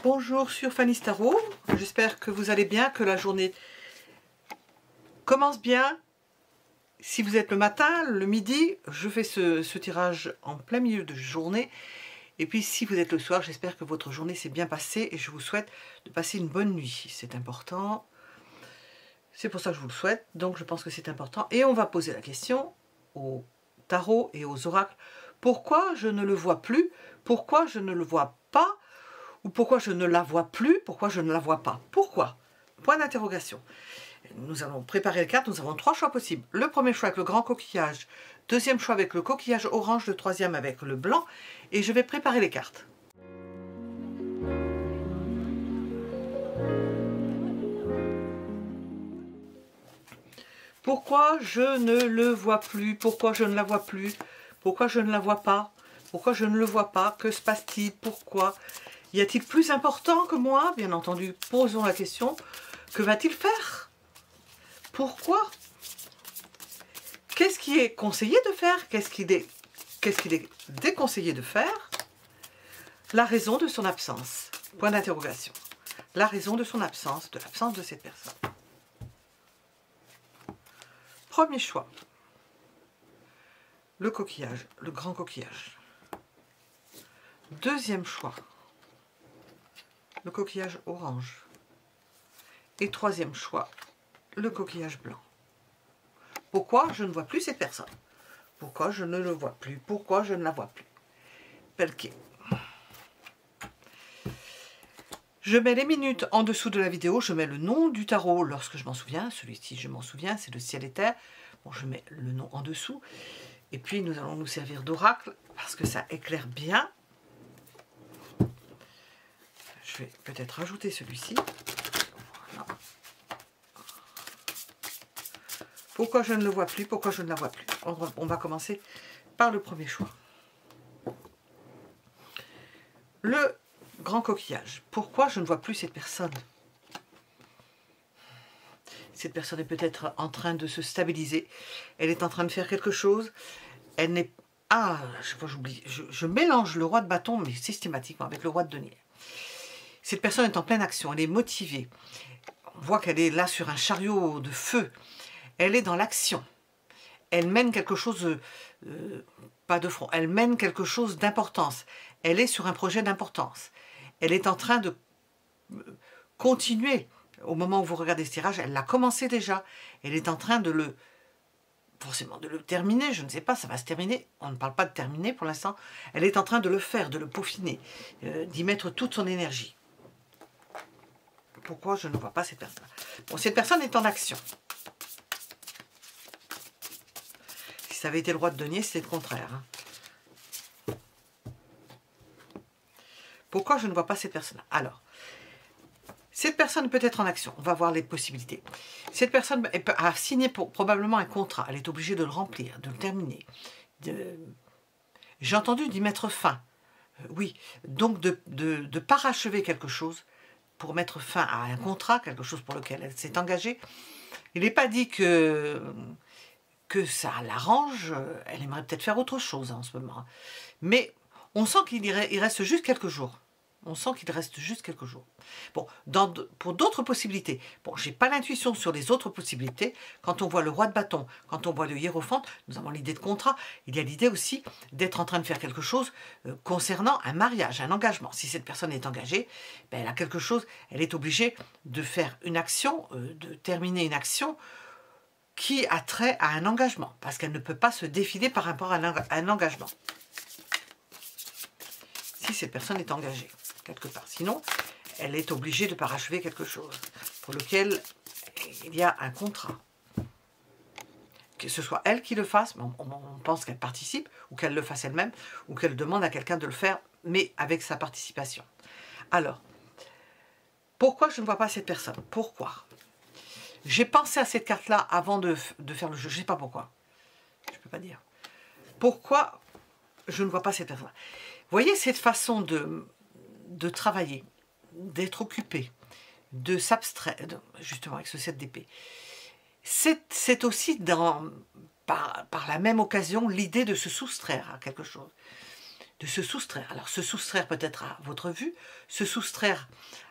Bonjour sur Fanny's Tarot, j'espère que vous allez bien, que la journée commence bien. Si vous êtes le matin, le midi, je fais ce tirage en plein milieu de journée. Et puis si vous êtes le soir, j'espère que votre journée s'est bien passée et je vous souhaite de passer une bonne nuit. C'est important, c'est pour ça que je vous le souhaite, donc je pense que c'est important. Et on va poser la question au tarot et aux oracles. Pourquoi je ne le vois plus? Pourquoi je ne le vois pas? Ou pourquoi je ne la vois plus? Pourquoi je ne la vois pas? Pourquoi? Point d'interrogation. Nous allons préparer les cartes, nous avons 3 choix possibles. Le premier choix avec le grand coquillage, deuxième choix avec le coquillage orange, le troisième avec le blanc. Et je vais préparer les cartes. Pourquoi je ne le vois plus? Pourquoi je ne la vois plus? Pourquoi je ne la vois pas? Pourquoi je ne le vois pas? Que se passe-t-il? Pourquoi? Y a-t-il plus important que moi? Bien entendu, posons la question. Que va-t-il faire? Pourquoi? Qu'est-ce qui est conseillé de faire? Qu'est-ce qu'il est déconseillé de faire? La raison de son absence. Point d'interrogation. La raison de son absence, de l'absence de cette personne. Premier choix. Le coquillage, le grand coquillage. Deuxième choix. Le coquillage orange. Et troisième choix, le coquillage blanc. Pourquoi je ne vois plus cette personne? Pourquoi je ne le vois plus? Pourquoi je ne la vois plus? Pelquet. Je mets les minutes en dessous de la vidéo, je mets le nom du tarot lorsque je m'en souviens. Celui-ci, je m'en souviens, c'est le ciel et terre. Bon, je mets le nom en dessous. Et puis, nous allons nous servir d'oracle parce que ça éclaire bien. Je vais peut-être rajouter celui-ci. Voilà. Pourquoi je ne le vois plus? Pourquoi je ne la vois plus? On va commencer par le premier choix. Le grand coquillage. Pourquoi je ne vois plus cette personne? Cette personne est peut-être en train de se stabiliser. Elle est en train de faire quelque chose. Elle n'est... Ah, j'oublie. Je mélange le roi de bâton, mais systématiquement, avec le roi de denier. Cette personne est en pleine action. Elle est motivée. On voit qu'elle est là sur un chariot de feu. Elle est dans l'action. Elle mène quelque chose... pas de front. Elle mène quelque chose d'importance. Elle est sur un projet d'importance. Elle est en train de continuer. Au moment où vous regardez ce tirage, elle l'a commencé déjà. Elle est en train de le... forcément de le terminer, je ne sais pas, ça va se terminer. On ne parle pas de terminer pour l'instant. Elle est en train de le faire, de le peaufiner, d'y mettre toute son énergie. Pourquoi je ne vois pas cette personne? Bon, cette personne est en action. Si ça avait été le roi de denier, c'est le contraire. Hein. Pourquoi je ne vois pas cette personne? Alors, cette personne peut être en action. On va voir les possibilités. Cette personne a signé probablement un contrat. Elle est obligée de le remplir, de le terminer. J'ai entendu d'y mettre fin. Oui, donc de parachever quelque chose pour mettre fin à un contrat, quelque chose pour lequel elle s'est engagée. Il n'est pas dit que ça l'arrange. Elle aimerait peut-être faire autre chose en ce moment. Mais on sent qu'il reste juste quelques jours. On sent qu'il reste juste quelques jours. Bon, pour d'autres possibilités, bon, j'ai pas l'intuition sur les autres possibilités. Quand on voit le roi de bâton, quand on voit le hiérophante, nous avons l'idée de contrat. Il y a l'idée aussi d'être en train de faire quelque chose concernant un mariage, un engagement. Si cette personne est engagée, ben, elle a quelque chose, elle est obligée de faire une action, de terminer une action qui a trait à un engagement, parce qu'elle ne peut pas se défiler par rapport à un engagement. Si cette personne est engagée quelque part. Sinon, elle est obligée de parachever quelque chose pour lequel il y a un contrat. Que ce soit elle qui le fasse, mais on pense qu'elle participe, ou qu'elle le fasse elle-même, ou qu'elle demande à quelqu'un de le faire, mais avec sa participation. Alors, pourquoi je ne vois pas cette personne? Pourquoi? J'ai pensé à cette carte-là avant de faire le jeu. Je ne sais pas pourquoi. Je ne peux pas dire. Pourquoi je ne vois pas cette personne? Vous voyez cette façon de travailler, d'être occupé, de s'abstraire, justement avec ce 7 d'épée. C'est aussi par la même occasion l'idée de se soustraire à quelque chose. de se soustraire. Alors se soustraire peut-être à votre vue, se soustraire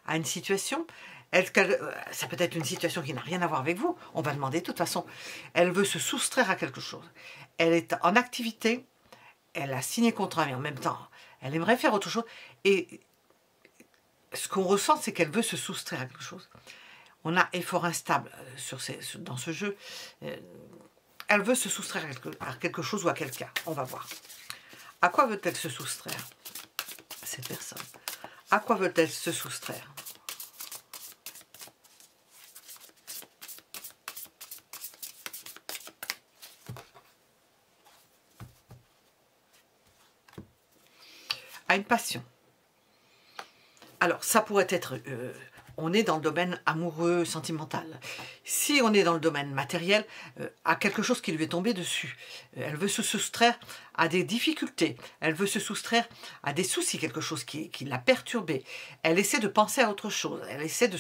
à une situation. Ça peut être une situation qui n'a rien à voir avec vous. On va demander de toute façon. Elle veut se soustraire à quelque chose. Elle est en activité. Elle a signé contrat, mais en même temps, elle aimerait faire autre chose. Et ce qu'on ressent, c'est qu'elle veut se soustraire à quelque chose. On a effort instable dans ce jeu. Elle veut se soustraire à quelque chose ou à quelqu'un. On va voir. À quoi veut-elle se soustraire, cette personne? À quoi veut-elle se soustraire? À une passion. Alors, ça pourrait être... on est dans le domaine amoureux, sentimental. Si on est dans le domaine matériel, à quelque chose qui lui est tombé dessus. Elle veut se soustraire à des difficultés. Elle veut se soustraire à des soucis, quelque chose qui l'a perturbée. Elle essaie de penser à autre chose. Elle essaie de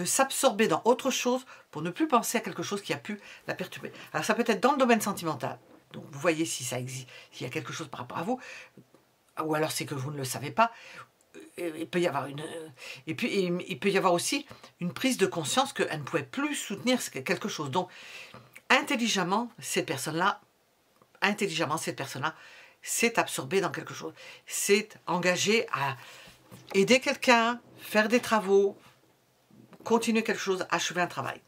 s'absorber dans autre chose pour ne plus penser à quelque chose qui a pu la perturber. Alors ça peut être dans le domaine sentimental. Donc vous voyez si ça existe, s'il y a quelque chose par rapport à vous, ou alors c'est que vous ne le savez pas. Il peut y avoir et puis il peut y avoir aussi une prise de conscience qu'elle ne pouvait plus soutenir quelque chose. Donc intelligemment, cette personne-là s'est absorbée dans quelque chose, s'est engagée à aider quelqu'un, faire des travaux, continuer quelque chose, achever un travail,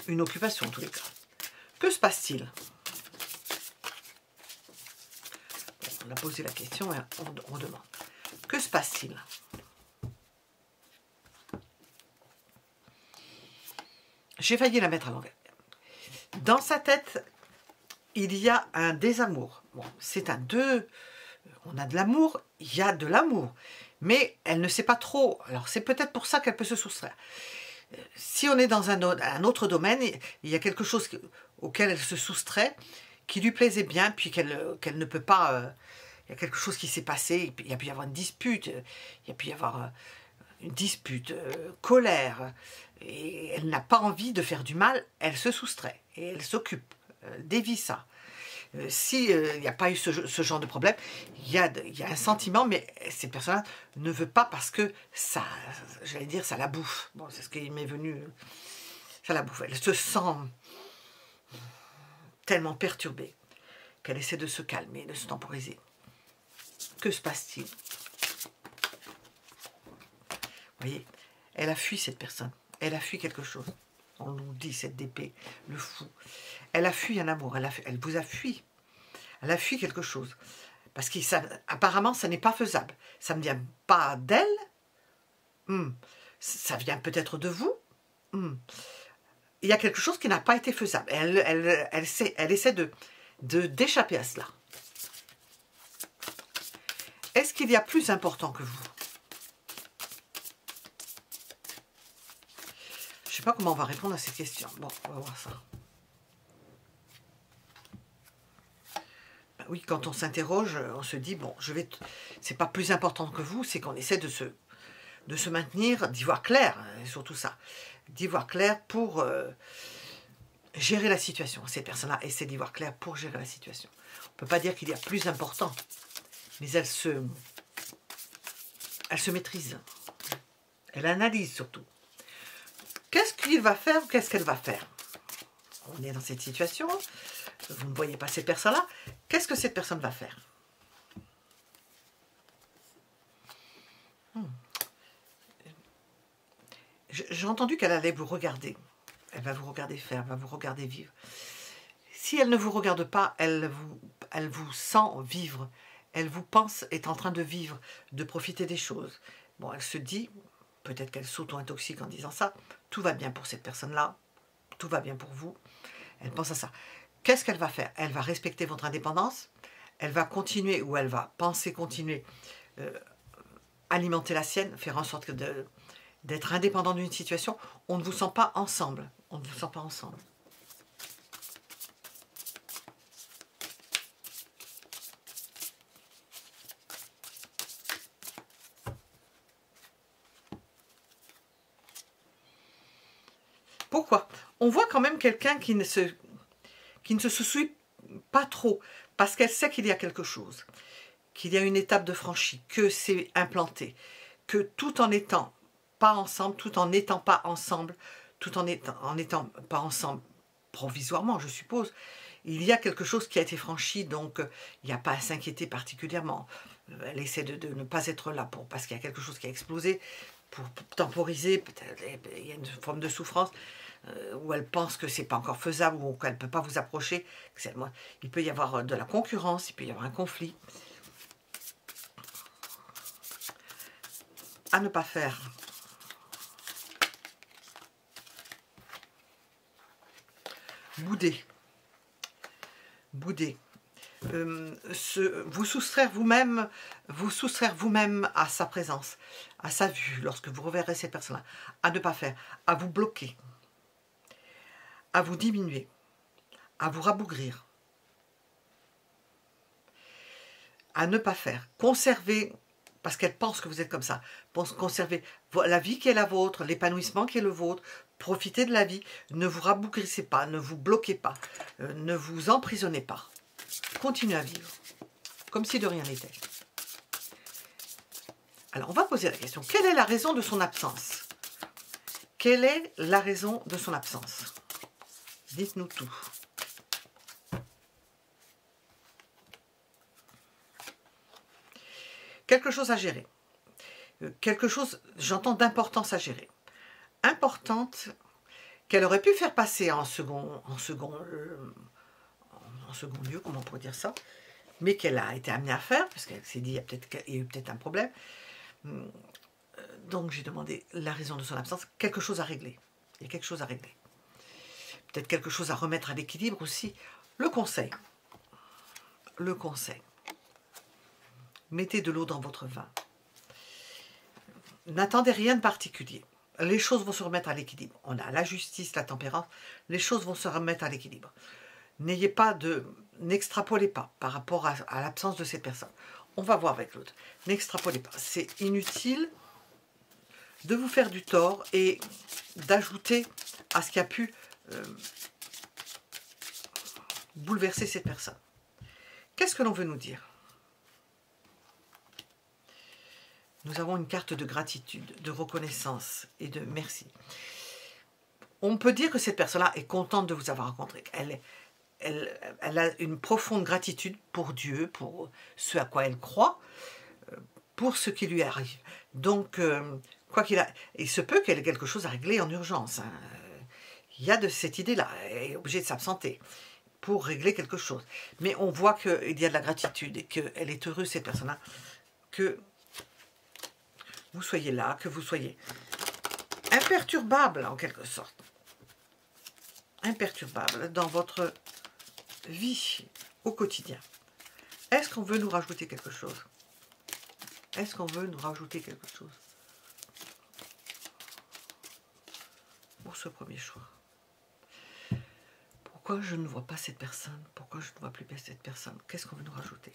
une occupation en tous les cas. Que se passe-t-il? On a posé la question et on demande. Que se passe-t-il? J'ai failli la mettre à l'envers. Dans sa tête, il y a un désamour. Bon, c'est un deux. On a de l'amour, il y a de l'amour. Mais elle ne sait pas trop. Alors, c'est peut-être pour ça qu'elle peut se soustraire. Si on est dans un autre domaine, il y a quelque chose auquel elle se soustrait, qui lui plaisait bien, puis qu'elle ne peut pas... il y a quelque chose qui s'est passé, il y a pu y avoir une dispute, il y a pu y avoir une dispute, colère, et elle n'a pas envie de faire du mal, elle se soustrait, et elle s'occupe, dévie ça. S'il n'y a pas eu ce genre de problème, il y a un sentiment, mais cette personne-là ne veut pas parce que ça, j'allais dire, ça la bouffe. Bon, c'est ce qui m'est venu, ça la bouffe. Elle se sent tellement perturbée qu'elle essaie de se calmer, de se temporiser. Que se passe-t-il? Vous voyez, elle a fui cette personne. Elle a fui quelque chose. On nous dit cette épée, le fou. Elle a fui un amour. Elle vous a fui. Elle a fui quelque chose. Parce qu'apparemment, ça n'est pas faisable. Ça ne vient pas d'elle. Ça vient peut-être de vous. Il y a quelque chose qui n'a pas été faisable. Elle essaie d'échapper à cela. Est-ce qu'il y a plus important que vous? Je ne sais pas comment on va répondre à cette question. Bon, on va voir ça. Ben oui, quand on s'interroge, on se dit, bon, c'est pas plus important que vous, c'est qu'on essaie de se maintenir, d'y voir clair, et surtout ça. D'y voir clair pour gérer la situation. Cette personne-là essaie d'y voir clair pour gérer la situation. On ne peut pas dire qu'il y a plus important, mais elle se maîtrise. Elle analyse surtout. Qu'est-ce qu'il va faire ou qu'est-ce qu'elle va faire? On est dans cette situation. Vous ne voyez pas cette personne-là. Qu'est-ce que cette personne va faire? J'ai entendu qu'elle allait vous regarder. Elle va vous regarder faire, elle va vous regarder vivre. Si elle ne vous regarde pas, elle vous sent vivre. Elle vous pense être en train de vivre, de profiter des choses. Bon, elle se dit, peut-être qu'elle s'auto-intoxique en disant ça, tout va bien pour cette personne-là, tout va bien pour vous. Elle pense à ça. Qu'est-ce qu'elle va faire? Elle va respecter votre indépendance, elle va continuer, ou elle va penser continuer, alimenter la sienne, faire en sorte d'être indépendant d'une situation. On ne vous sent pas ensemble. On ne vous sent pas ensemble. Pourquoi? On voit quand même quelqu'un qui ne se soucie pas trop, parce qu'elle sait qu'il y a quelque chose, qu'il y a une étape de franchie, que c'est implanté, que tout en étant pas ensemble, tout en n'étant pas ensemble, tout en étant pas ensemble provisoirement, je suppose, il y a quelque chose qui a été franchi, donc il n'y a pas à s'inquiéter particulièrement. Elle essaie de ne pas être là parce qu'il y a quelque chose qui a explosé, pour temporiser, peut-être il y a une forme de souffrance, où elle pense que c'est pas encore faisable, ou qu'elle ne peut pas vous approcher. Il peut y avoir de la concurrence, il peut y avoir un conflit. À ne pas faire. Bouder. Bouder. Vous soustraire vous-même à sa présence, à sa vue, lorsque vous reverrez cette personne-là. À ne pas faire. À vous bloquer. À vous diminuer. À vous rabougrir. À ne pas faire. Conserver, parce qu'elle pense que vous êtes comme ça. Conserver la vie qui est la vôtre, l'épanouissement qui est le vôtre. Profitez de la vie. Ne vous rabougrissez pas, ne vous bloquez pas. Ne vous emprisonnez pas. Continuez à vivre, comme si de rien n'était. Alors, on va poser la question. Quelle est la raison de son absence? Quelle est la raison de son absence? Dites-nous tout. Quelque chose à gérer. Quelque chose, j'entends, d'importance à gérer. Importante, qu'elle aurait pu faire passer en second lieu, comment on pourrait dire ça, mais qu'elle a été amenée à faire, parce qu'elle s'est dit, il y a eu peut-être un problème. Donc j'ai demandé la raison de son absence, quelque chose à régler. Il y a quelque chose à régler. Peut-être quelque chose à remettre à l'équilibre aussi. Le conseil. Le conseil. Mettez de l'eau dans votre vin. N'attendez rien de particulier. Les choses vont se remettre à l'équilibre. On a la justice, la tempérance. Les choses vont se remettre à l'équilibre. N'extrapolez pas par rapport à l'absence de cette personne. On va voir avec l'autre. N'extrapolez pas. C'est inutile de vous faire du tort et d'ajouter à ce qui a pu bouleverser cette personne. Qu'est-ce que l'on veut nous dire? Nous avons une carte de gratitude, de reconnaissance et de merci. On peut dire que cette personne-là est contente de vous avoir rencontré. Elle a une profonde gratitude pour Dieu, pour ce à quoi elle croit, pour ce qui lui arrive. Donc, quoi qu'il a, il se peut qu'elle ait quelque chose à régler en urgence. Hein. Il y a de cette idée-là. Elle est obligée de s'absenter pour régler quelque chose. Mais on voit qu'il y a de la gratitude et qu'elle est heureuse, cette personne-là, que vous soyez là, que vous soyez imperturbable en quelque sorte. Imperturbable dans votre vie au quotidien. Est-ce qu'on veut nous rajouter quelque chose? Est-ce qu'on veut nous rajouter quelque chose pour ce premier choix? Pourquoi je ne vois pas cette personne? Pourquoi je ne vois plus cette personne? Qu'est-ce qu'on veut nous rajouter?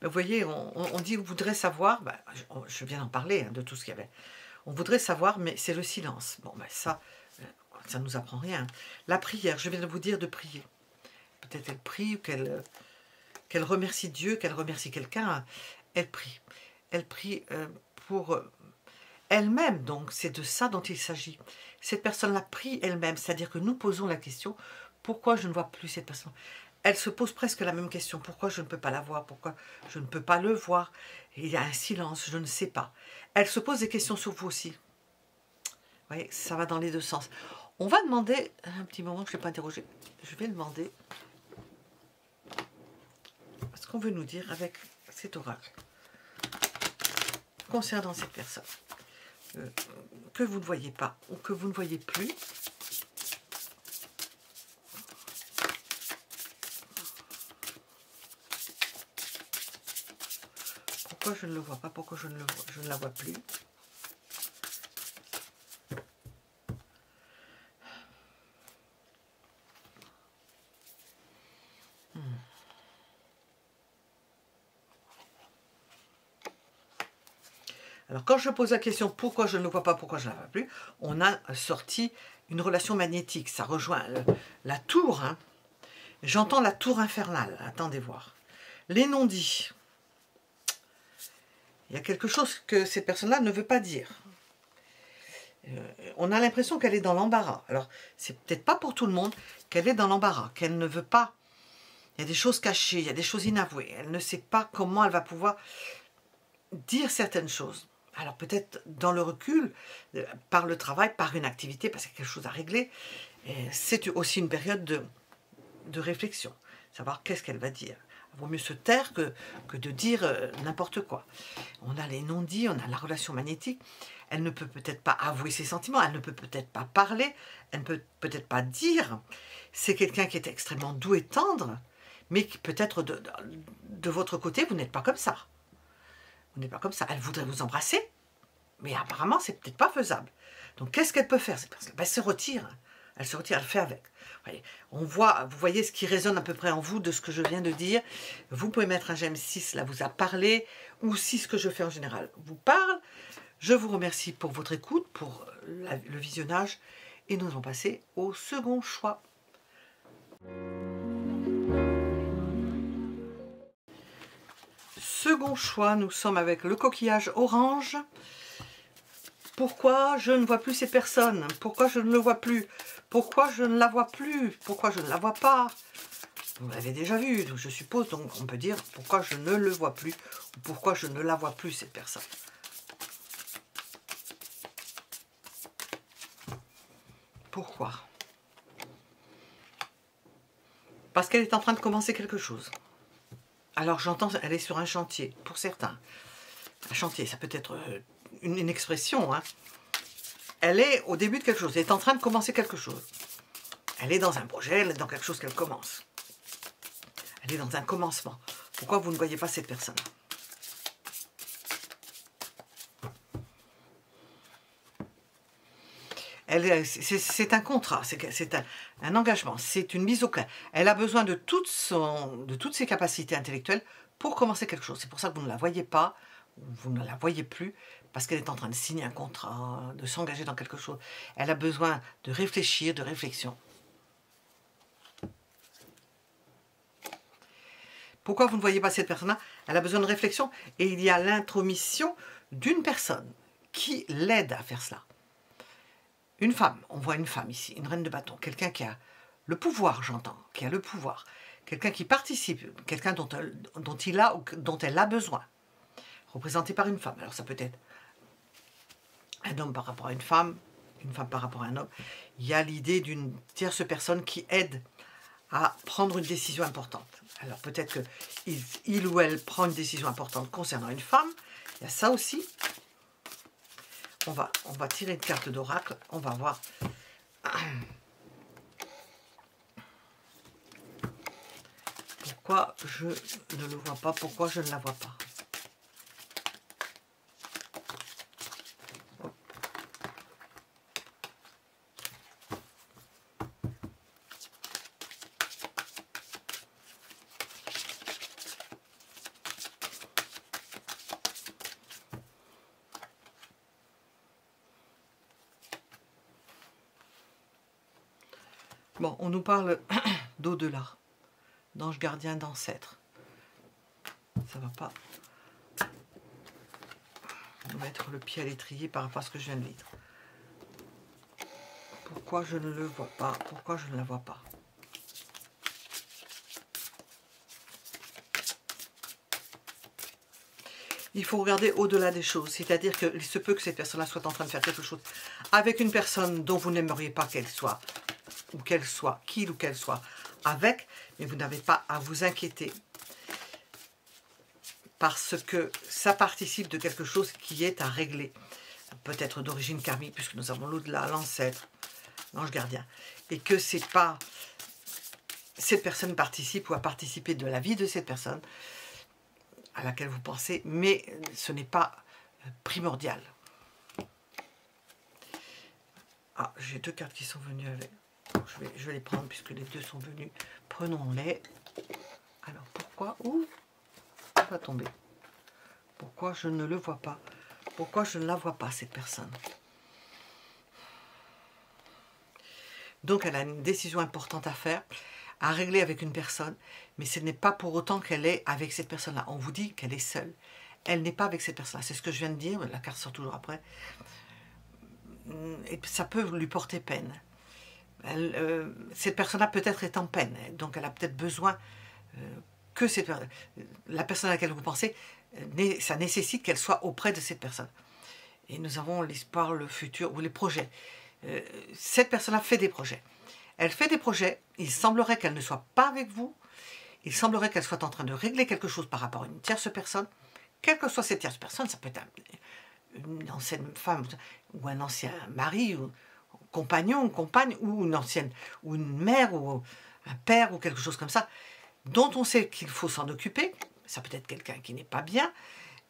Vous voyez, on dit on voudrait savoir, ben, je viens d'en parler hein, de tout ce qu'il y avait. On voudrait savoir, mais c'est le silence. Bon, ben ça ne nous apprend rien. La prière, je viens de vous dire de prier. Peut-être elle prie, ou qu'elle remercie Dieu, qu'elle remercie quelqu'un. Elle prie. Elle prie pour elle-même, donc c'est de ça dont il s'agit. Cette personne-là prie elle-même, c'est-à-dire que nous posons la question, pourquoi je ne vois plus cette personne? Elle se pose presque la même question. Pourquoi je ne peux pas la voir? Pourquoi je ne peux pas le voir? Et il y a un silence, je ne sais pas. Elle se pose des questions sur vous aussi. Vous voyez, ça va dans les deux sens. On va demander, un petit moment que je ne l'ai pas interrogé, je vais demander ce qu'on veut nous dire avec cet oracle concernant cette personne que vous ne voyez pas ou que vous ne voyez plus. Pourquoi je ne le vois pas? Pourquoi je ne la vois plus? Alors quand je pose la question pourquoi je ne le vois pas, pourquoi je ne la vois plus, on a sorti une relation magnétique. Ça rejoint la tour. Hein. J'entends la tour infernale. Attendez voir. Les non-dits. Il y a quelque chose que cette personne-là ne veut pas dire. On a l'impression qu'elle est dans l'embarras. Alors, c'est peut-être pas pour tout le monde qu'elle est dans l'embarras, qu'elle ne veut pas. Il y a des choses cachées, il y a des choses inavouées. Elle ne sait pas comment elle va pouvoir dire certaines choses. Alors, peut-être dans le recul, par le travail, par une activité, parce qu'il y a quelque chose à régler, c'est aussi une période de réflexion. Savoir qu'est-ce qu'elle va dire. Il vaut mieux se taire que de dire n'importe quoi. On a les non-dits, on a la relation magnétique. Elle ne peut peut-être pas avouer ses sentiments, elle ne peut peut-être pas parler, elle ne peut peut-être pas dire. C'est quelqu'un qui est extrêmement doux et tendre, mais peut-être de votre côté, vous n'êtes pas comme ça. Vous n'êtes pas comme ça. Elle voudrait vous embrasser, mais apparemment, c'est peut-être pas faisable. Donc, qu'est-ce qu'elle peut faire? Elle se retire. Elle se retire, elle fait avec. Vous voyez ce qui résonne à peu près en vous de ce que je viens de dire. Vous pouvez mettre un j'aime si cela vous a parlé, ou si ce que je fais en général vous parle. Je vous remercie pour votre écoute, pour le visionnage, et nous allons passer au second choix. Second choix, nous sommes avec le coquillage orange. Pourquoi je ne vois plus ces personnes? Pourquoi je ne le vois plus? Pourquoi je ne la vois plus? Pourquoi je ne la vois pas? Vous l'avez déjà vu, je suppose, donc on peut dire pourquoi je ne le vois plus, ou pourquoi je ne la vois plus, cette personne. Pourquoi? Parce qu'elle est en train de commencer quelque chose. Alors j'entends, elle est sur un chantier, pour certains. Un chantier, ça peut être une expression. Hein. Elle est au début de quelque chose, elle est en train de commencer quelque chose. Elle est dans un projet, elle est dans quelque chose qu'elle commence. Elle est dans un commencement. Pourquoi vous ne voyez pas cette personne? C'est un contrat, c'est un engagement, c'est une mise au clair. Elle a besoin de toutes ses capacités intellectuelles pour commencer quelque chose. C'est pour ça que vous ne la voyez pas, vous ne la voyez plus, parce qu'elle est en train de signer un contrat, de s'engager dans quelque chose. Elle a besoin de réfléchir, de réflexion. Pourquoi vous ne voyez pas cette personne-là? Elle a besoin de réflexion et il y a l'intromission d'une personne qui l'aide à faire cela. Une femme, on voit une femme ici, une reine de bâton, quelqu'un qui a le pouvoir, j'entends, qui a le pouvoir, quelqu'un qui participe, quelqu'un dont elle a besoin, représenté par une femme. Alors ça peut être un homme par rapport à une femme par rapport à un homme. Il y a l'idée d'une tierce personne qui aide à prendre une décision importante. Alors peut-être qu'il ou elle prend une décision importante concernant une femme, il y a ça aussi. On va tirer une carte d'oracle, on va voir. Pourquoi je ne le vois pas, pourquoi je ne la vois pas. Bon, on nous parle d'au-delà, d'ange gardien, d'ancêtre. Ça va pas nous mettre le pied à l'étrier par rapport à ce que je viens de lire. Pourquoi je ne le vois pas? Pourquoi je ne la vois pas? Il faut regarder au-delà des choses, c'est-à-dire qu'il se peut que cette personne-là soit en train de faire quelque chose avec une personne dont vous n'aimeriez pas qu'elle soit, ou qu'elle soit, qu'il ou qu'elle soit avec, mais vous n'avez pas à vous inquiéter parce que ça participe de quelque chose qui est à régler, peut-être d'origine karmique, puisque nous avons l'au-delà, l'ancêtre, l'ange gardien, et que c'est pas cette personne participe ou a participé de la vie de cette personne à laquelle vous pensez, mais ce n'est pas primordial. Ah, j'ai deux cartes qui sont venues avec. Je vais les prendre puisque les deux sont venus. Prenons-les. Alors pourquoi? Ouh, ça va tomber. Pourquoi je ne le vois pas? Pourquoi je ne la vois pas, cette personne? Donc, elle a une décision importante à faire, à régler avec une personne, mais ce n'est pas pour autant qu'elle est avec cette personne-là. On vous dit qu'elle est seule. Elle n'est pas avec cette personne-là. C'est ce que je viens de dire, la carte sort toujours après. Et ça peut lui porter peine. Cette personne-là peut-être est en peine, donc elle a peut-être besoin que la personne à laquelle vous pensez, ça nécessite qu'elle soit auprès de cette personne. Et nous avons l'espoir, le futur ou les projets. Cette personne-là fait des projets. Elle fait des projets, il semblerait qu'elle ne soit pas avec vous, il semblerait qu'elle soit en train de régler quelque chose par rapport à une tierce personne, quelle que soit cette tierce personne, ça peut être une ancienne femme ou un ancien mari ou compagnon ou compagne ou une ancienne ou une mère ou un père ou quelque chose comme ça dont on sait qu'il faut s'en occuper. Ça peut être quelqu'un qui n'est pas bien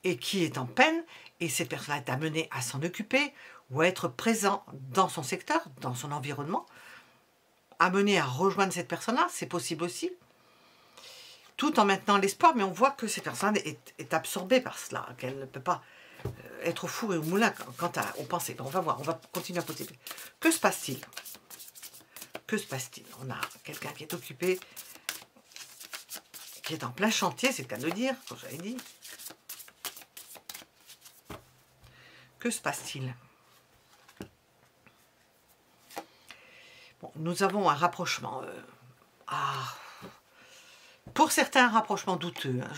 et qui est en peine, et cette personne est amenée à s'en occuper ou à être présent dans son secteur, dans son environnement, amené à rejoindre cette personne-là, c'est possible aussi, tout en maintenant l'espoir, mais on voit que cette personne est absorbée par cela, qu'elle ne peut pas être au four et au moulin quant aux pensées. On va voir, on va continuer à poser. Que se passe-t-il? Que se passe-t-il? On a quelqu'un qui est occupé, qui est en plein chantier, c'est le cas de le dire, comme j'avais dit. Que se passe-t-il? Bon, nous avons un rapprochement. Pour certains, un rapprochement douteux. Hein,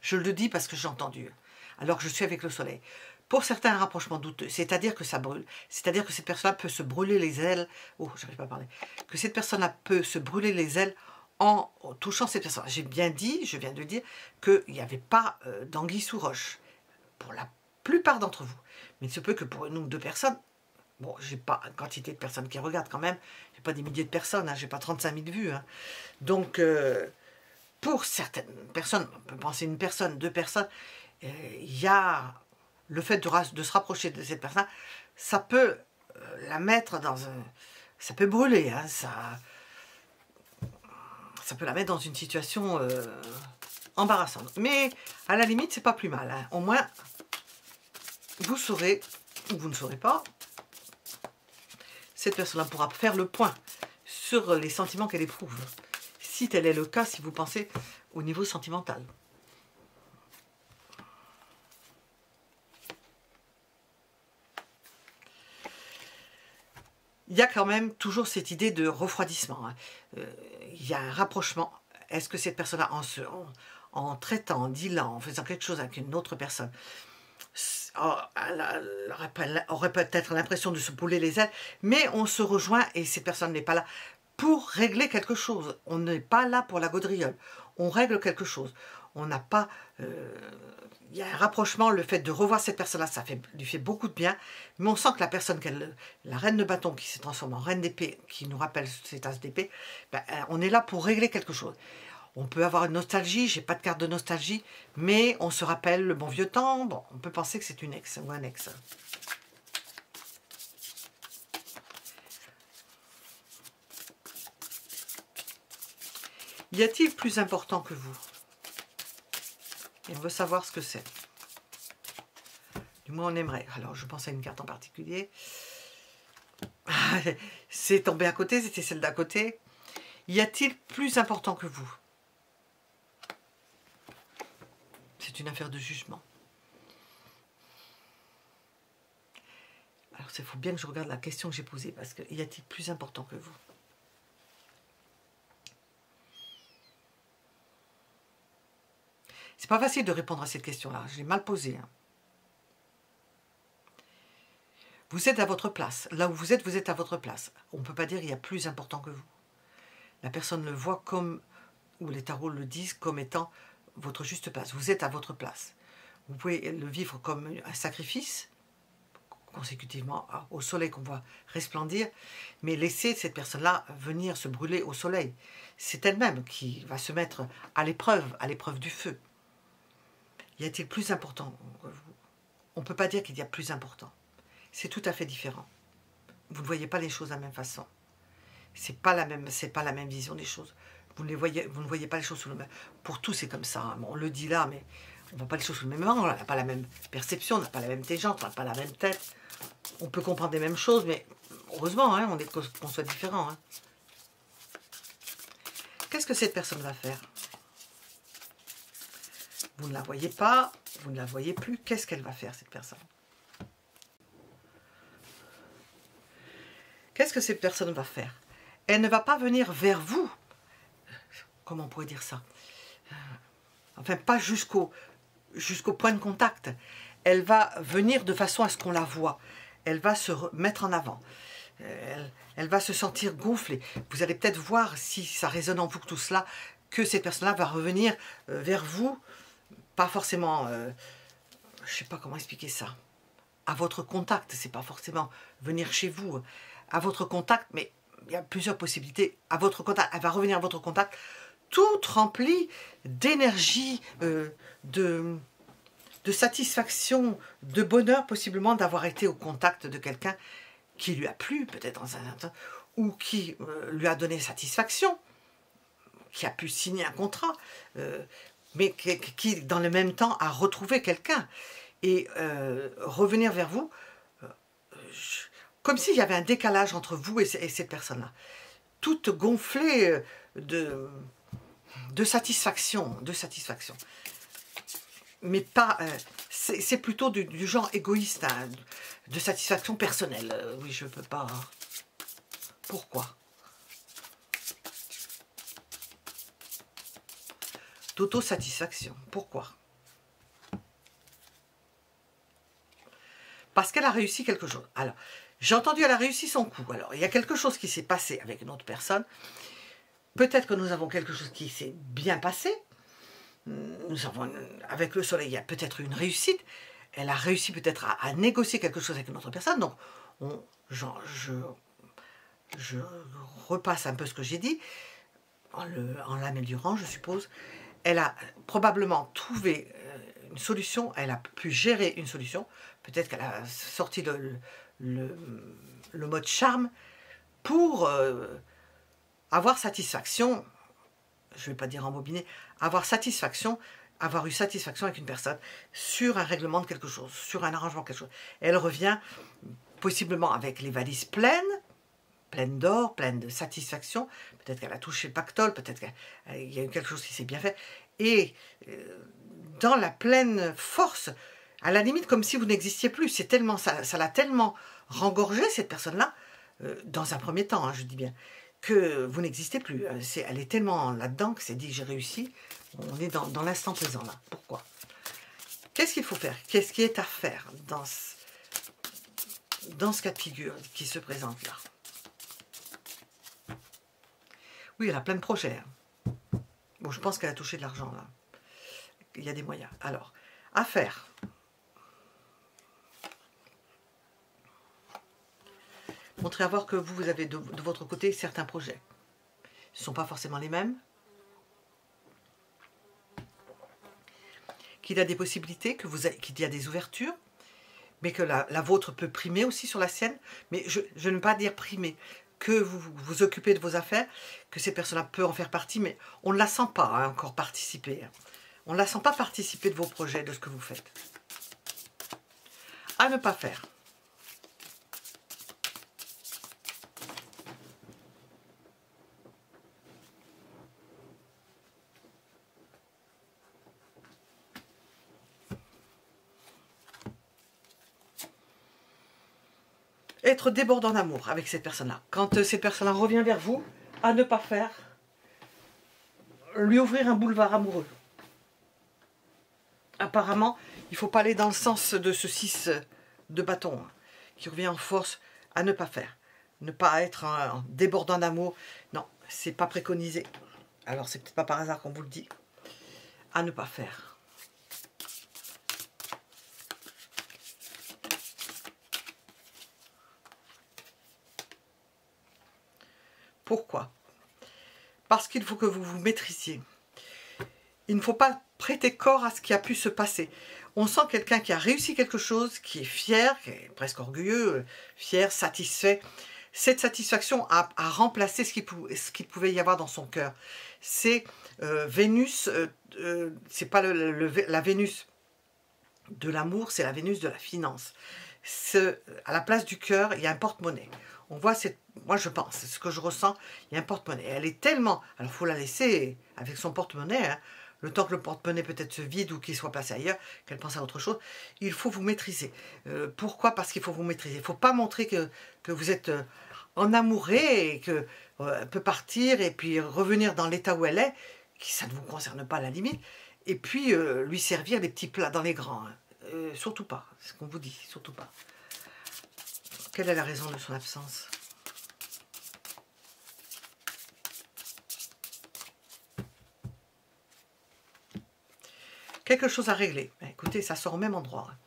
je le dis parce que j'ai entendu. Alors que je suis avec le soleil. Pour certains, un rapprochement douteux. C'est-à-dire que ça brûle. C'est-à-dire que cette personne-là peut se brûler les ailes. Oh, j'arrive pas à parler. Que cette personne-là peut se brûler les ailes en touchant cette personne. J'ai bien dit, je viens de dire, qu'il n'y avait pas d'anguille sous roche. Pour la plupart d'entre vous. Mais il se peut que pour une ou deux personnes, bon, j'ai pas une quantité de personnes qui regardent quand même, j'ai pas des milliers de personnes, hein, j'ai pas 35 000 vues. Hein. Donc, pour certaines personnes, on peut penser une personne, deux personnes, il y a le fait de se rapprocher de cette personne, ça peut la mettre dans un... Ça peut brûler, hein, ça peut la mettre dans une situation embarrassante. Mais à la limite, c'est pas plus mal. Hein. Au moins, vous saurez, ou vous ne saurez pas, cette personne-là pourra faire le point sur les sentiments qu'elle éprouve. Si tel est le cas, si vous pensez au niveau sentimental. Il y a quand même toujours cette idée de refroidissement. Hein. Il y a un rapprochement. Est-ce que cette personne-là, en traitant, en dealant, en faisant quelque chose avec une autre personne, elle aurait peut-être l'impression de se brûler les ailes, mais on se rejoint et cette personne n'est pas là pour régler quelque chose. On n'est pas là pour la gaudriole. On règle quelque chose. On n'a pas... il y a un rapprochement, le fait de revoir cette personne-là, ça lui fait beaucoup de bien, mais on sent que la personne, la reine de bâton qui se transforme en reine d'épée, qui nous rappelle cette as d'épée, ben, on est là pour régler quelque chose. On peut avoir une nostalgie, j'ai pas de carte de nostalgie, mais on se rappelle le bon vieux temps. Bon, on peut penser que c'est une ex ou un ex. Y a-t-il plus important que vous? Et on veut savoir ce que c'est. Du moins, on aimerait. Alors, je pense à une carte en particulier. C'est tombé à côté, c'était celle d'à côté. Y a-t-il plus important que vous? C'est une affaire de jugement. Alors, il faut bien que je regarde la question que j'ai posée, parce que y a-t-il plus important que vous? C'est pas facile de répondre à cette question-là. Je l'ai mal posée. Hein. Vous êtes à votre place. Là où vous êtes à votre place. On ne peut pas dire qu'il y a plus important que vous. La personne le voit comme, ou les tarots le disent, comme étant votre juste place. Vous êtes à votre place. Vous pouvez le vivre comme un sacrifice, consécutivement au soleil qu'on voit resplendir, mais laisser cette personne-là venir se brûler au soleil. C'est elle-même qui va se mettre à l'épreuve du feu. Y a-t-il plus important que vous? On ne peut pas dire qu'il y a plus important. C'est tout à fait différent. Vous ne voyez pas les choses de la même façon. C'est pas la même vision des choses. Vous ne voyez pas les choses sous le même. Pour tous, c'est comme ça. Hein. Bon, on le dit là, mais On ne voit pas les choses sous le même angle, on n'a pas la même perception, on n'a pas la même intelligence, on n'a pas la même tête. On peut comprendre les mêmes choses, mais heureusement, hein, qu'on soit différents. Hein. Qu'est-ce que cette personne va faire? Vous ne la voyez pas, vous ne la voyez plus. Qu'est-ce qu'elle va faire, cette personne? Qu'est-ce que cette personne va faire? Elle ne va pas venir vers vous. Comment on pourrait dire ça? Enfin, pas jusqu'au point de contact. Elle va venir de façon à ce qu'on la voit. Elle va se mettre en avant. Elle va se sentir gonflée. Vous allez peut-être voir, si ça résonne en vous que tout cela, que cette personne-là va revenir vers vous, pas forcément, je ne sais pas comment expliquer ça, à votre contact, c'est pas forcément venir chez vous, à votre contact, mais il y a plusieurs possibilités, à votre contact, elle va revenir à votre contact, toute remplie d'énergie, de satisfaction, de bonheur possiblement d'avoir été au contact de quelqu'un qui lui a plu, peut-être dans un temps, ou qui lui a donné satisfaction, qui a pu signer un contrat, mais qui, dans le même temps, a retrouvé quelqu'un. Et revenir vers vous, comme s'il y avait un décalage entre vous et cette personne-là. Toute gonflée de satisfaction, Mais pas... c'est plutôt du genre égoïste, hein, de satisfaction personnelle. Oui, je ne peux pas... Pourquoi? D'autosatisfaction. Pourquoi? Parce qu'elle a réussi quelque chose. Alors, j'ai entendu, elle a réussi son coup. Alors, il y a quelque chose qui s'est passé avec une autre personne. Peut-être que nous avons quelque chose qui s'est bien passé. Nous avons, avec le soleil, il y a peut-être une réussite. Elle a réussi peut-être à négocier quelque chose avec une autre personne. Donc, je repasse un peu ce que j'ai dit, en l'améliorant, je suppose. Elle a probablement trouvé une solution, elle a pu gérer une solution. Peut-être qu'elle a sorti le mode charme pour avoir satisfaction, je ne vais pas dire embobiner, avoir eu satisfaction avec une personne sur un règlement de quelque chose, sur un arrangement de quelque chose. Elle revient possiblement avec les valises pleines d'or, pleines de satisfaction. Peut-être qu'elle a touché le pactole, peut-être qu'il y a eu quelque chose qui s'est bien fait. Et dans la pleine force, à la limite comme si vous n'existiez plus. C'est tellement, ça l'a tellement rengorgé, cette personne-là, dans un premier temps, hein, je dis bien, que vous n'existez plus. Elle est tellement là-dedans que c'est dit, j'ai réussi. On est dans l'instant présent, là. Pourquoi? Qu'est-ce qu'il faut faire? Qu'est-ce qui est à faire dans ce cas de figure qui se présente là? Oui, elle a plein de projets. Bon, je pense qu'elle a touché de l'argent, là. Il y a des moyens. Alors, à faire. Montrez à voir que vous avez de votre côté certains projets. Ce ne sont pas forcément les mêmes. Qu'il y a des possibilités, qu'il y a des ouvertures, mais que la vôtre peut primer aussi sur la sienne. Mais je ne veux pas dire primer, que vous vous occupez de vos affaires, que ces personnes-là peuvent en faire partie, mais on ne la sent pas hein, encore participer. On ne la sent pas participer de vos projets, de ce que vous faites. À ne pas faire. Être débordant d'amour avec cette personne-là. Quand cette personne-là revient vers vous, à ne pas faire, lui ouvrir un boulevard amoureux. Apparemment, il ne faut pas aller dans le sens de ce 6 de bâton, hein, qui revient en force, à ne pas faire. Ne pas être un débordant d'amour. Non, c'est pas préconisé. Alors, c'est peut-être pas par hasard qu'on vous le dit. À ne pas faire. Pourquoi? Parce qu'il faut que vous vous maîtrisiez. Il ne faut pas prêter corps à ce qui a pu se passer. On sent quelqu'un qui a réussi quelque chose, qui est fier, qui est presque orgueilleux, fier, satisfait. Cette satisfaction a remplacé ce qu'il pouvait y avoir dans son cœur. C'est Vénus, c'est pas la Vénus de l'amour, c'est la Vénus de la finance. À la place du cœur, il y a un porte-monnaie. On voit, moi je pense, c'est ce que je ressens, il y a un porte-monnaie. Elle est tellement... Alors il faut la laisser avec son porte-monnaie, hein, le temps que le porte-monnaie peut-être se vide ou qu'il soit placé ailleurs, qu'elle pense à autre chose. Il faut vous maîtriser. Pourquoi? Parce qu'il faut vous maîtriser. Il ne faut pas montrer que vous êtes en amouré et qu'elle peut partir et puis revenir dans l'état où elle est, qui ça ne vous concerne pas à la limite, et puis lui servir des petits plats dans les grands. Hein. Surtout pas, c'est ce qu'on vous dit, surtout pas. Quelle est la raison de son absence? Quelque chose à régler. Ben, écoutez, ça sort au même endroit. Hein.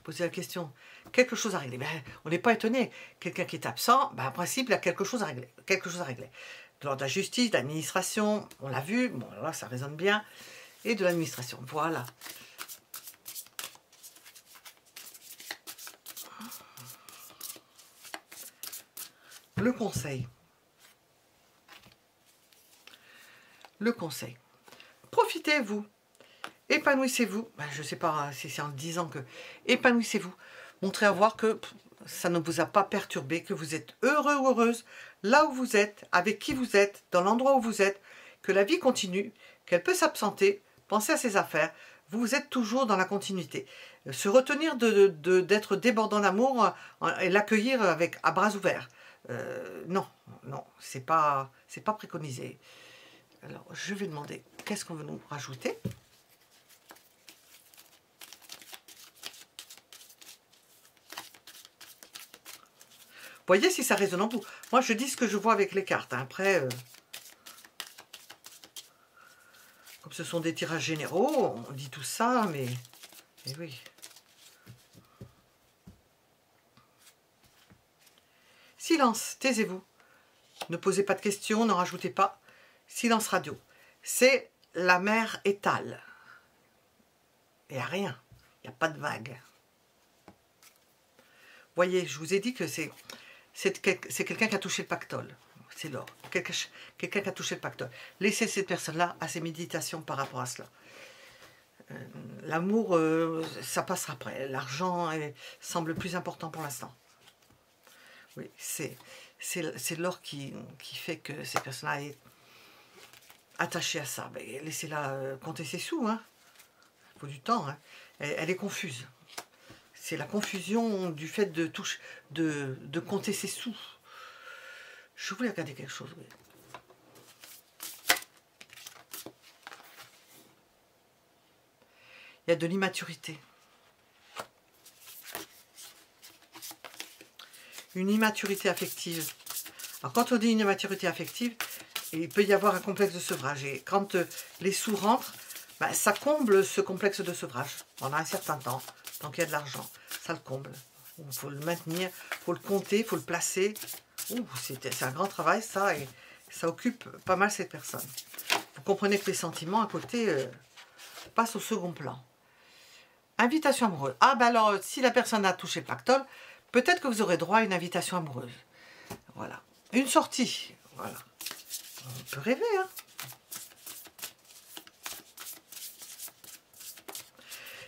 Posez la question. Quelque chose à régler. Ben, on n'est pas étonné. Quelqu'un qui est absent, ben, en principe, il a quelque chose à régler. Quelque chose à régler. De l'ordre de la justice, de l'administration, on l'a vu. Bon, là, ça résonne bien. Et de l'administration. Voilà. Le conseil. Le conseil. Profitez-vous. Épanouissez-vous. Ben, je ne sais pas si c'est en disant que... Épanouissez-vous. Montrez à voir que ça ne vous a pas perturbé, que vous êtes heureux ou heureuse là où vous êtes, avec qui vous êtes, dans l'endroit où vous êtes, que la vie continue, qu'elle peut s'absenter. Pensez à ses affaires. Vous êtes toujours dans la continuité. Se retenir d'être débordant d'amour et l'accueillir à bras ouverts. Non, non, c'est pas préconisé. Alors, je vais demander, qu'est-ce qu'on veut nous rajouter? Voyez si ça résonne en vous. Moi, je dis ce que je vois avec les cartes. Hein. Après, comme ce sont des tirages généraux, on dit tout ça, mais oui. Silence, taisez-vous. Ne posez pas de questions, n'en rajoutez pas. Silence radio. C'est la mer étale. Il n'y a rien. Il n'y a pas de vague. Voyez, je vous ai dit que c'est quelqu'un qui a touché le pactole. C'est l'or. Quelqu'un qui a touché le pactole. Laissez cette personne-là à ses méditations par rapport à cela. L'amour, ça passera après. L'argent semble plus important pour l'instant. Oui, c'est l'or qui fait que cette personne-là est attachée à ça. Laissez-la compter ses sous. Hein. Il faut du temps. Hein. Elle est confuse. C'est la confusion du fait de compter ses sous. Je voulais regarder quelque chose. Oui. Il y a de l'immaturité. Une immaturité affective. Alors quand on dit une immaturité affective, il peut y avoir un complexe de sevrage. Et quand les sous rentrent, ben, ça comble ce complexe de sevrage pendant un certain temps, tant qu'il y a de l'argent. Ça le comble. Il faut le maintenir, il faut le compter, il faut le placer. C'est un grand travail ça, et ça occupe pas mal cette personne. Vous comprenez que les sentiments à côté passent au second plan. Invitation amoureuse. Ah ben alors, si la personne a touché le pactole, peut-être que vous aurez droit à une invitation amoureuse. Voilà. Une sortie. Voilà. On peut rêver, hein.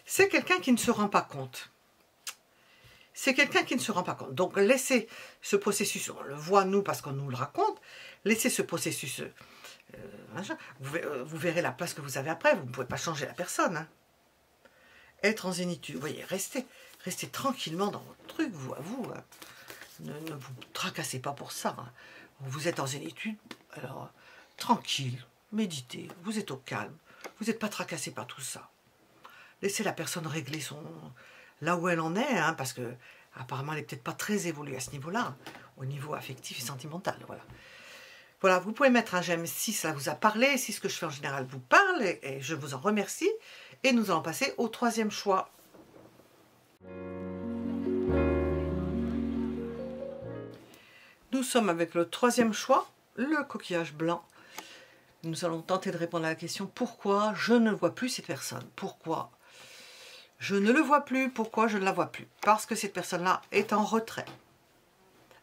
C'est quelqu'un qui ne se rend pas compte. C'est quelqu'un qui ne se rend pas compte. Donc, laissez ce processus, on le voit nous parce qu'on nous le raconte, laissez ce processus, vous verrez la place que vous avez après, vous ne pouvez pas changer la personne. Hein. Être en zénitude, vous voyez, restez tranquillement dans votre truc, vous à vous. Hein. Ne vous tracassez pas pour ça. Hein. Vous êtes en zénitude, alors tranquille, méditez, vous êtes au calme, vous n'êtes pas tracassé par tout ça. Laissez la personne régler là où elle en est, hein, parce que apparemment elle n'est peut-être pas très évoluée à ce niveau-là, au niveau affectif et sentimental. Voilà. Voilà, vous pouvez mettre un j'aime si cela vous a parlé, si ce que je fais en général vous parle, et je vous en remercie. Et nous allons passer au troisième choix. Nous sommes avec le troisième choix, le coquillage blanc. Nous allons tenter de répondre à la question pourquoi je ne vois plus cette personne. Pourquoi je ne le vois plus. Pourquoi je ne la vois plus? Parce que cette personne-là est en retrait.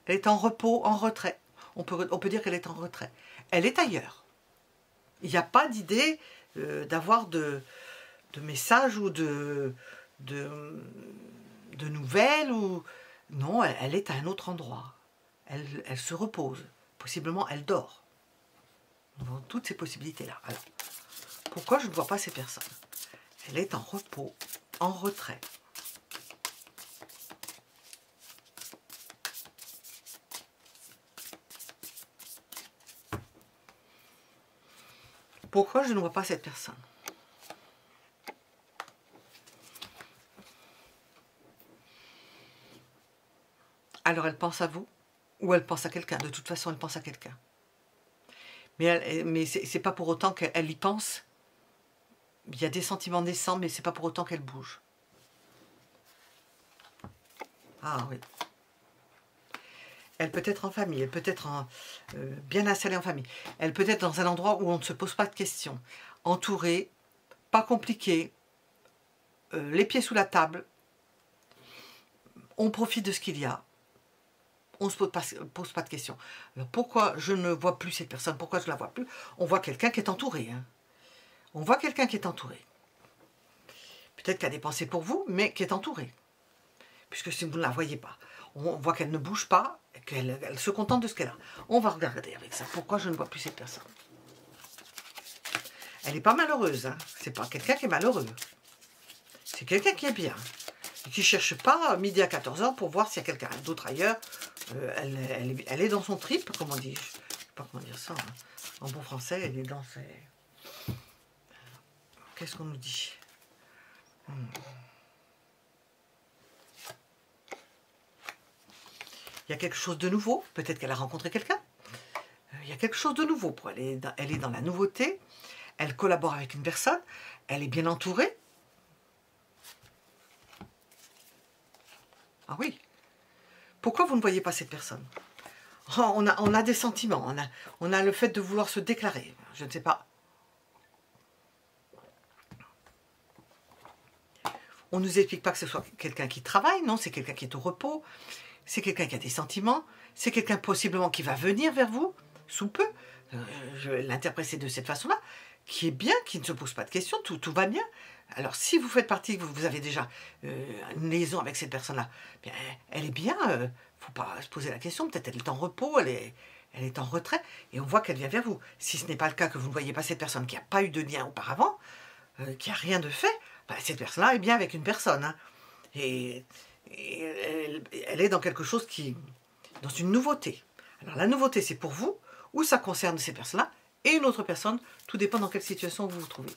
Elle est en repos, en retrait. On peut dire qu'elle est en retrait. Elle est ailleurs. Il n'y a pas d'idée d'avoir de messages ou de nouvelles. Non, elle est à un autre endroit. Elle se repose. Possiblement, elle dort. Nous avons toutes ces possibilités-là. Alors, pourquoi je ne vois pas ces personnes? Elle est en repos, en retrait. Pourquoi je ne vois pas cette personne? Alors elle pense à vous ou elle pense à quelqu'un. De toute façon, elle pense à quelqu'un. Mais c'est pas pour autant qu'elle y pense. Il y a des sentiments naissants, mais c'est pas pour autant qu'elle bouge. Ah oui. Elle peut être en famille, elle peut être bien installée en famille. Elle peut être dans un endroit où on ne se pose pas de questions. Entourée, pas compliqué, les pieds sous la table. On profite de ce qu'il y a. On ne se pose pas de questions. Alors pourquoi je ne vois plus cette personne? Pourquoi je ne la vois plus? On voit quelqu'un qui est entouré. Hein. On voit quelqu'un qui est entouré. Peut-être qu'elle a des pensées pour vous, mais qui est entouré. Puisque si vous ne la voyez pas, on voit qu'elle ne bouge pas, qu'elle se contente de ce qu'elle a. On va regarder avec ça. Pourquoi je ne vois plus cette personne? Elle n'est pas malheureuse. Hein. C'est pas quelqu'un qui est malheureux. C'est quelqu'un qui est bien. Et qui ne cherche pas midi à 14 h pour voir s'il y a quelqu'un d'autre ailleurs. Elle est dans son trip, comment on dit. Je ne sais pas comment dire ça. Hein. En bon français, elle est dans ses... Qu'est-ce qu'on nous dit? Il y a quelque chose de nouveau. Peut-être qu'elle a rencontré quelqu'un. Il y a quelque chose de nouveau pour elle. Elle est dans la nouveauté. Elle collabore avec une personne. Elle est bien entourée. Ah oui. Pourquoi vous ne voyez pas cette personne? Oh, on a des sentiments. On a le fait de vouloir se déclarer. Je ne sais pas. On ne nous explique pas que ce soit quelqu'un qui travaille. Non, c'est quelqu'un qui est au repos. C'est quelqu'un qui a des sentiments. C'est quelqu'un possiblement qui va venir vers vous sous peu. Je vais l'interpréter de cette façon-là. Qui est bien, qui ne se pose pas de questions. Tout va bien. Alors, si vous faites partie, vous avez déjà une liaison avec cette personne-là, elle est bien. Il ne faut pas se poser la question. Peut-être elle est en repos, elle est en retrait. Et on voit qu'elle vient vers vous. Si ce n'est pas le cas, que vous ne voyez pas cette personne qui n'a pas eu de lien auparavant, qui n'a rien de fait, cette personne-là est bien avec une personne. Hein. Et elle est dans quelque chose dans une nouveauté. Alors la nouveauté, c'est pour vous, ou ça concerne ces personnes-là, et une autre personne, tout dépend dans quelle situation vous vous trouvez.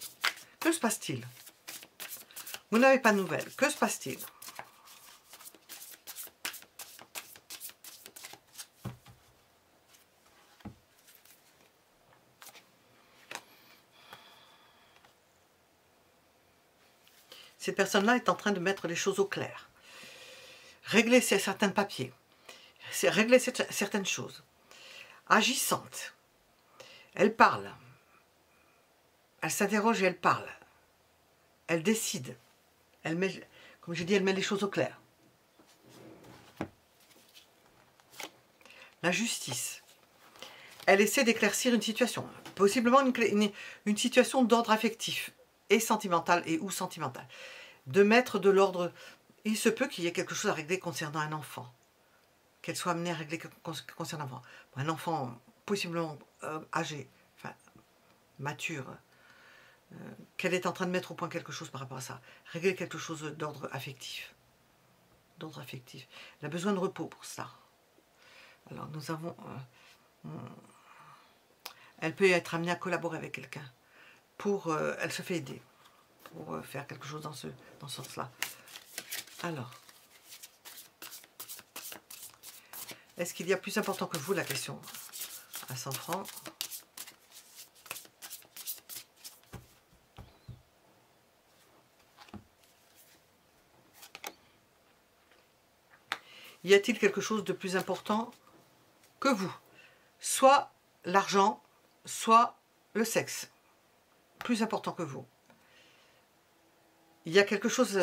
Que se passe-t-il? Vous n'avez pas de nouvelles, que se passe-t-il? Cette personne-là est en train de mettre les choses au clair. Régler certains papiers, régler certaines choses. Agissante. Elle parle. Elle s'interroge et elle parle. Elle décide. Elle met, comme j'ai dit, elle met les choses au clair. La justice. Elle essaie d'éclaircir une situation. Possiblement une situation d'ordre affectif et sentimental et ou sentimental. De mettre de l'ordre. Il se peut qu'il y ait quelque chose à régler concernant un enfant. Qu'elle soit amenée à régler concernant un enfant. Un enfant possiblement âgé, enfin mature, qu'elle est en train de mettre au point quelque chose par rapport à ça. Régler quelque chose d'ordre affectif. D'ordre affectif. Elle a besoin de repos pour ça. Alors nous avons... elle peut être amenée à collaborer avec quelqu'un. Elle se fait aider. Pour faire quelque chose dans ce sens-là. Alors... Est-ce qu'il y a plus important que vous, la question à 100 francs? Y a-t-il quelque chose de plus important que vous? Soit l'argent, soit le sexe. Plus important que vous. Il y a quelque chose...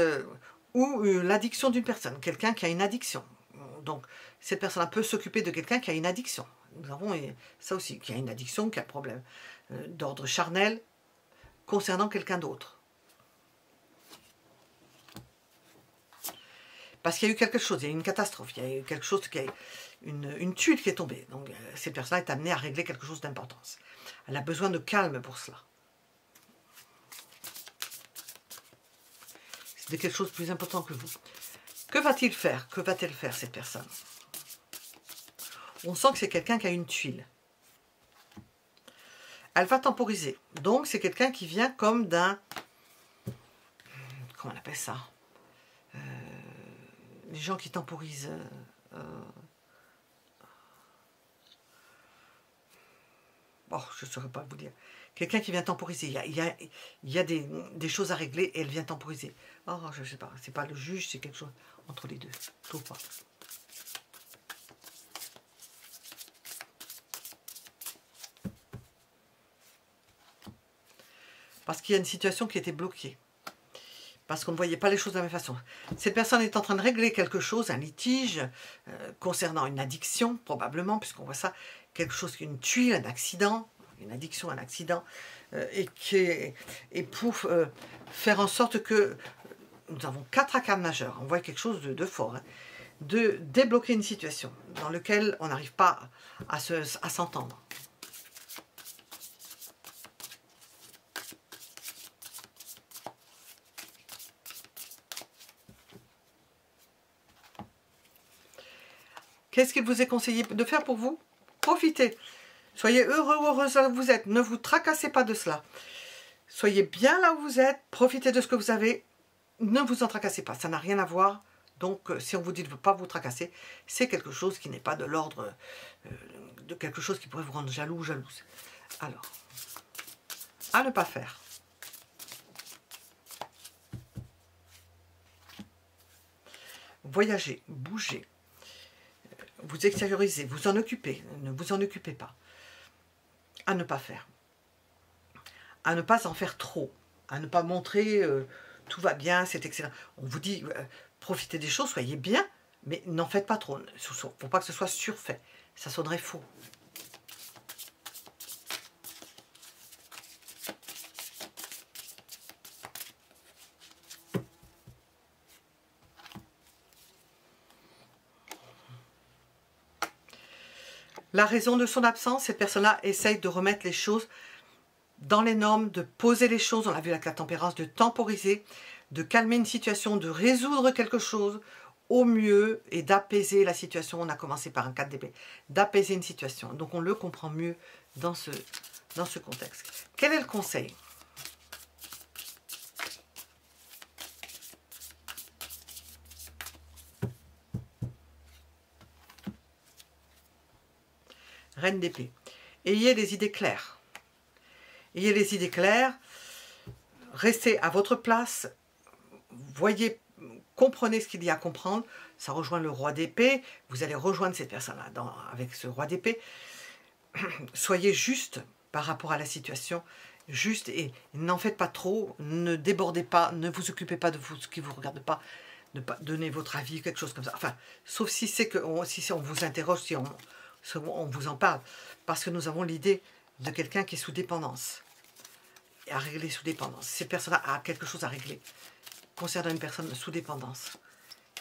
ou l'addiction d'une personne. Quelqu'un qui a une addiction. Donc, cette personne peut s'occuper de quelqu'un qui a une addiction. Nous avons ça aussi, qui a une addiction, qui a un problème d'ordre charnel concernant quelqu'un d'autre. Parce qu'il y a eu quelque chose, il y a eu une catastrophe, il y a eu quelque chose qui a une tuile qui est tombée. Donc, cette personne est amenée à régler quelque chose d'importance. Elle a besoin de calme pour cela. C'est quelque chose de plus important que vous. Que va-t-il faire? Que va-t-elle faire, cette personne? On sent que c'est quelqu'un qui a une tuile. Elle va temporiser. Donc, c'est quelqu'un qui vient comme d'un... Comment on appelle ça? Les gens qui temporisent... Bon, je ne saurais pas vous dire. Quelqu'un qui vient temporiser. Il y a des choses à régler et elle vient temporiser. Oh, je ne sais pas. C'est pas le juge, c'est quelque chose entre les deux. Je trouve pas. Parce qu'il y a une situation qui était bloquée. Parce qu'on ne voyait pas les choses de la même façon. Cette personne est en train de régler quelque chose, un litige, concernant une addiction, probablement, puisqu'on voit ça, quelque chose, une tuile, un accident, une addiction, un accident, et pour faire en sorte que nous avons 4 arcanes majeures, on voit quelque chose de fort, hein, de débloquer une situation dans laquelle on n'arrive pas à s'entendre. Qu'est-ce qu'il vous est conseillé de faire pour vous? Profitez. Soyez heureux ou heureuse là où vous êtes. Ne vous tracassez pas de cela. Soyez bien là où vous êtes. Profitez de ce que vous avez. Ne vous en tracassez pas. Ça n'a rien à voir. Donc, si on vous dit de ne pas vous tracasser, c'est quelque chose qui n'est pas de l'ordre de quelque chose qui pourrait vous rendre jaloux ou jalouse. Alors, à ne pas faire. Voyagez, bougez. Vous extériorisez, vous en occupez, ne vous en occupez pas. À ne pas faire. À ne pas en faire trop. À ne pas montrer tout va bien, c'est excellent. On vous dit profitez des choses, soyez bien, mais n'en faites pas trop. Il ne faut pas que ce soit surfait. Ça sonnerait faux. La raison de son absence, cette personne-là essaye de remettre les choses dans les normes, de poser les choses, on l'a vu avec la tempérance, de temporiser, de calmer une situation, de résoudre quelque chose au mieux et d'apaiser la situation. On a commencé par un 4 d'épée, d'apaiser une situation. Donc on le comprend mieux dans ce contexte. Quel est le conseil ? Reine d'épée. Ayez les idées claires. Ayez les idées claires. Restez à votre place. Voyez, comprenez ce qu'il y a à comprendre. Ça rejoint le roi d'épée. Vous allez rejoindre cette personne-là avec ce roi d'épée. Soyez juste par rapport à la situation. Juste et n'en faites pas trop. Ne débordez pas. Ne vous occupez pas de ce qui ne vous regarde pas. Ne pas donner votre avis, quelque chose comme ça. Enfin, sauf si c'est que si on vous interroge, si on vous en parle, parce que nous avons l'idée de quelqu'un qui est sous dépendance, et à régler sous dépendance. Cette personne a quelque chose à régler, concernant une personne sous dépendance,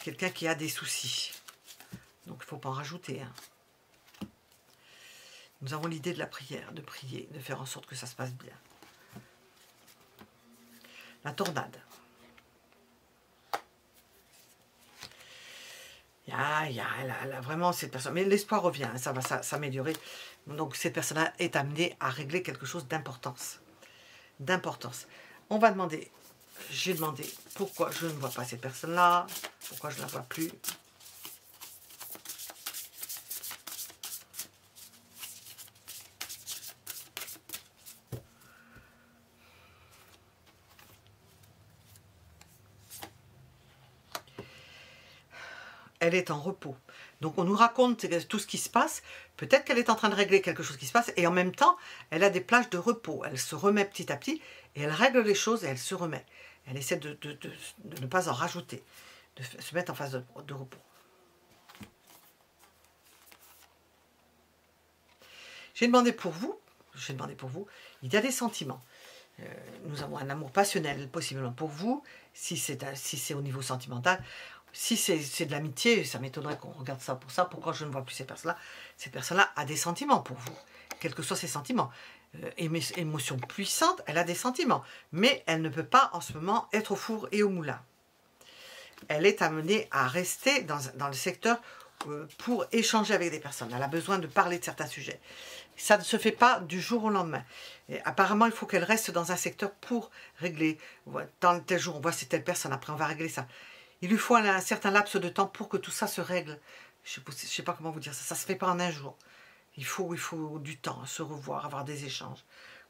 quelqu'un qui a des soucis, donc il ne faut pas en rajouter. Hein. Nous avons l'idée de la prière, de prier, de faire en sorte que ça se passe bien. La tornade. Vraiment cette personne, mais l'espoir revient, hein, ça va s'améliorer. Donc cette personne est amenée à régler quelque chose d'importance. On va demander, j'ai demandé pourquoi je ne vois pas cette personne-là, pourquoi je ne la vois plus. Elle est en repos. Donc on nous raconte tout ce qui se passe. Peut-être qu'elle est en train de régler quelque chose qui se passe. Et en même temps, elle a des plages de repos. Elle se remet petit à petit. Et elle règle les choses et elle se remet. Elle essaie de ne pas en rajouter. De se mettre en phase de repos. J'ai demandé pour vous, il y a des sentiments. Nous avons un amour passionnel possiblement pour vous, si c'est au niveau sentimental. Si c'est de l'amitié, ça m'étonnerait qu'on regarde ça pour ça. Pourquoi je ne vois plus ces personnes-là? Cette personne-là a des sentiments pour vous, quels que soient ses sentiments. Émotion puissante, elle a des sentiments. Mais elle ne peut pas en ce moment être au four et au moulin. Elle est amenée à rester dans le secteur pour échanger avec des personnes. Elle a besoin de parler de certains sujets. Ça ne se fait pas du jour au lendemain. Et apparemment, il faut qu'elle reste dans un secteur pour régler. Dans tel jour, on voit c'est telle personne, après on va régler ça. Il lui faut un certain laps de temps pour que tout ça se règle. Je ne sais pas comment vous dire ça. Ça ne se fait pas en un jour. Il faut du temps, se revoir, avoir des échanges,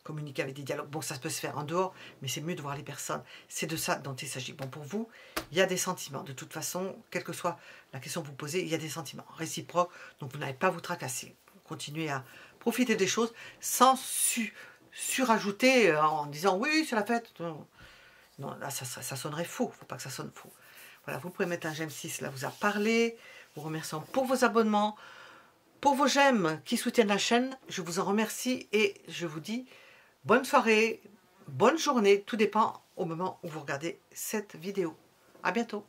communiquer avec des dialogues. Bon, ça peut se faire en dehors, mais c'est mieux de voir les personnes. C'est de ça dont il s'agit. Bon, pour vous, il y a des sentiments. De toute façon, quelle que soit la question que vous posez, il y a des sentiments réciproques. Donc, vous n'allez pas vous tracasser. Continuez à profiter des choses sans surajouter en disant « oui, c'est la fête ». Non, là, ça sonnerait faux. Il ne faut pas que ça sonne faux. Voilà, vous pouvez mettre un j'aime si cela vous a parlé. Vous remercions pour vos abonnements, pour vos j'aime qui soutiennent la chaîne. Je vous en remercie et je vous dis bonne soirée, bonne journée. Tout dépend au moment où vous regardez cette vidéo. À bientôt.